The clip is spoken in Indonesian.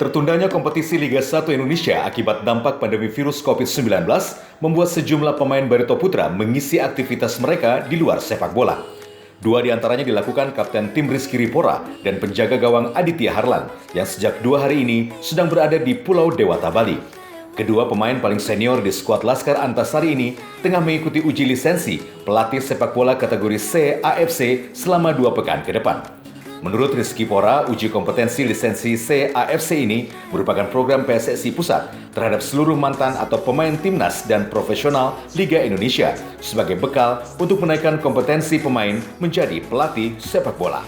Tertundanya kompetisi Liga 1 Indonesia akibat dampak pandemi virus COVID-19 membuat sejumlah pemain Barito Putra mengisi aktivitas mereka di luar sepak bola. Dua di antaranya dilakukan Kapten Tim Rizky Ripora dan penjaga gawang Aditya Harlan yang sejak 2 hari ini sedang berada di Pulau Dewata, Bali. Kedua pemain paling senior di skuad Laskar Antasari ini tengah mengikuti uji lisensi pelatih sepak bola kategori C AFC selama 2 pekan ke depan. Menurut Rizky Pora, uji kompetensi lisensi C AFC ini merupakan program PSSI Pusat terhadap seluruh mantan atau pemain timnas dan profesional Liga Indonesia sebagai bekal untuk menaikkan kompetensi pemain menjadi pelatih sepak bola.